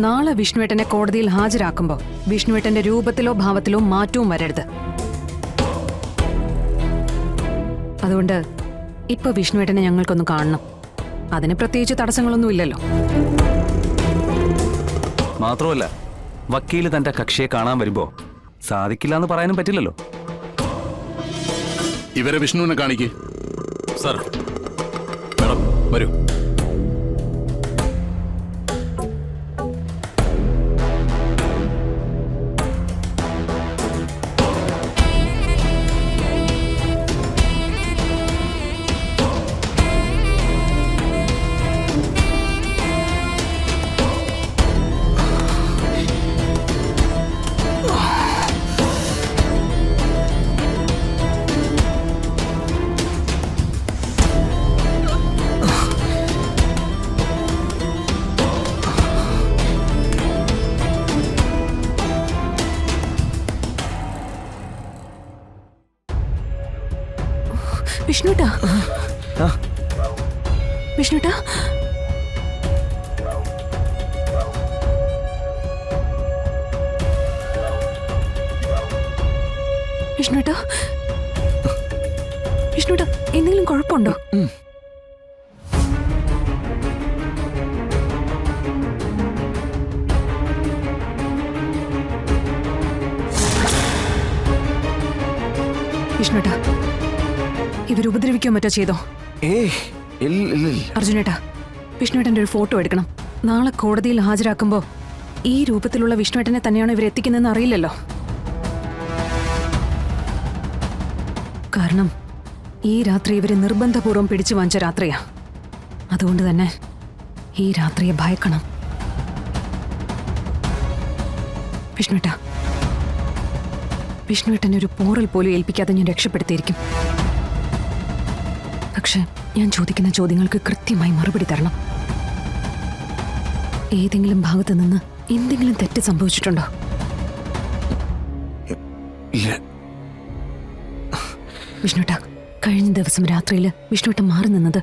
നാളെ വിഷ്ണുവേട്ടനെ കോടതിയിൽ ഹാജരാക്കുമ്പോൾ വിഷ്ണുവേട്ടന്റെ രൂപത്തിലോ ഭാവത്തിലോ മാറ്റവും വരരുത്. അതുകൊണ്ട് ഇപ്പൊ വിഷ്ണുവേട്ടനെ ഞങ്ങൾക്കൊന്ന് കാണണം. അതിന് പ്രത്യേകിച്ച് തടസ്സങ്ങളൊന്നുമില്ലല്ലോ. മാത്രമല്ല, വക്കീല് തന്റെ കക്ഷിയെ കാണാൻ വരുമ്പോ സാധിക്കില്ല എന്ന് പറയാനും പറ്റില്ലല്ലോ. ഇവരെ വിഷ്ണുവിനെ കാണിക്ക്. സർ, മേഡം വരൂ. വിഷ്ണുട്ടാ, വിഷ്ണുട്ടാ, വിഷ്ണുട്ടാ, വിഷ്ണുട്ടാ, എന്തെങ്കിലും കുഴപ്പമുണ്ടോ? വിഷ്ണുട്ടാ, ഇവരുപദ്രവിക്കോ മറ്റോ ചെയ്തോ? അർജുനേട്ടാ, വിഷ്ണുവേട്ടന്റെ ഒരു ഫോട്ടോ എടുക്കണം. നാളെ കോടതിയിൽ ഹാജരാക്കുമ്പോ ഈ രൂപത്തിലുള്ള വിഷ്ണുവേട്ടനെ തന്നെയാണ് ഇവരെത്തിക്കുന്നതെന്ന് അറിയില്ലല്ലോ. കാരണം ഈ രാത്രി ഇവരെ നിർബന്ധപൂർവ്വം പിടിച്ചു വാങ്ങിച്ച രാത്രിയാ. അതുകൊണ്ട് തന്നെ ഈ രാത്രിയെ ഭയക്കണം. വിഷ്ണുവേട്ടാ, വിഷ്ണുവേട്ടനെ ഒരു പോറൽ പോലും ഏൽപ്പിക്കാതെ ഞാൻ രക്ഷപ്പെടുത്തിയിരിക്കും. പക്ഷെ ഞാൻ ചോദിക്കുന്ന ചോദ്യങ്ങൾക്ക് കൃത്യമായി മറുപടി തരണം. ഏതെങ്കിലും ഭാഗത്ത് നിന്ന് എന്തെങ്കിലും തെറ്റ് സംഭവിച്ചിട്ടുണ്ടോ? വിഷ്ണുട്ട, കഴിഞ്ഞ ദിവസം രാത്രിയിൽ വിഷ്ണുട്ട മാറി നിന്നത്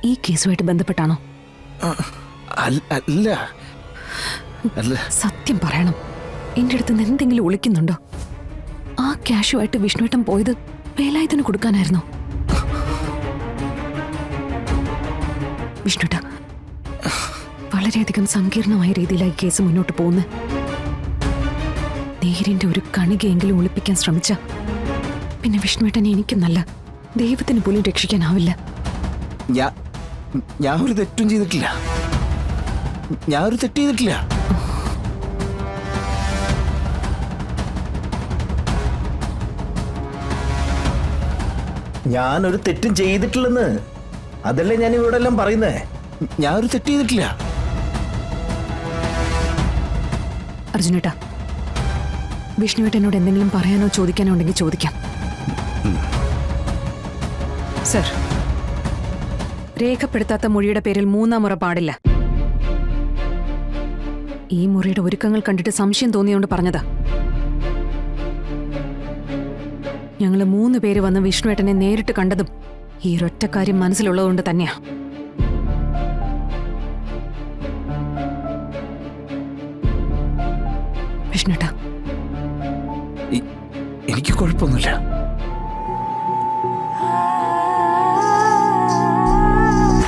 ഈ കേസുമായിട്ട് ബന്ധപ്പെട്ടാണോ? സത്യം പറയണം. എന്റെ അടുത്ത് നിന്ന് എന്തെങ്കിലും ഒളിക്കുന്നുണ്ടോ? ആ ക്യാഷുമായിട്ട് വിഷ്ണുട്ടൻ പോയത് വേലായുധന് കൊടുക്കാനായിരുന്നോ? വിഷ്ണുട്ട, വളരെയധികം സങ്കീർണമായ രീതിയിലായി കേസ് മുന്നോട്ട് പോകുന്നത്. നേരിന്റെ ഒരു കണികയെങ്കിലും ഒളിപ്പിക്കാൻ ശ്രമിച്ച പിന്നെ വിഷ്ണുവേട്ടനെ എനിക്കെന്നല്ല, ദൈവത്തിന് പോലും രക്ഷിക്കാനാവില്ല. ഞാൻ ഒരു തെറ്റും ചെയ്തിട്ടില്ല. ഞാനൊരു തെറ്റും ചെയ്തിട്ടില്ലെന്ന് അതല്ലേ ഞാൻ ഇവിടെ എല്ലാം പറയുന്നേ. ഞാനൊരു തെറ്റ് ചെയ്തിട്ടില്ല. അർജുനേട്ടാ, വിഷ്ണുവേട്ടനോട് എന്തെങ്കിലും പറയാനോ ചോദിക്കാനോ ഉണ്ടെങ്കിൽ ചോദിക്കാം. സർ, രേഖപ്പെടുത്താത്ത മൊഴിയുടെ പേരിൽ മൂന്നാം മുറ പാടില്ല. ഈ മുറിയുടെ ഒരുക്കങ്ങൾ കണ്ടിട്ട് സംശയം തോന്നിയോണ്ട് പറഞ്ഞതാ. ഞങ്ങള് 3 പേര് വന്ന് വിഷ്ണുവേട്ടനെ നേരിട്ട് കണ്ടതും ഈ ഒരൊറ്റ കാര്യം മനസ്സിലുള്ളതുകൊണ്ട് തന്നെയാ. വിഷ്ണുട്ടാ, എനിക്ക് കുഴപ്പമൊന്നുമില്ല.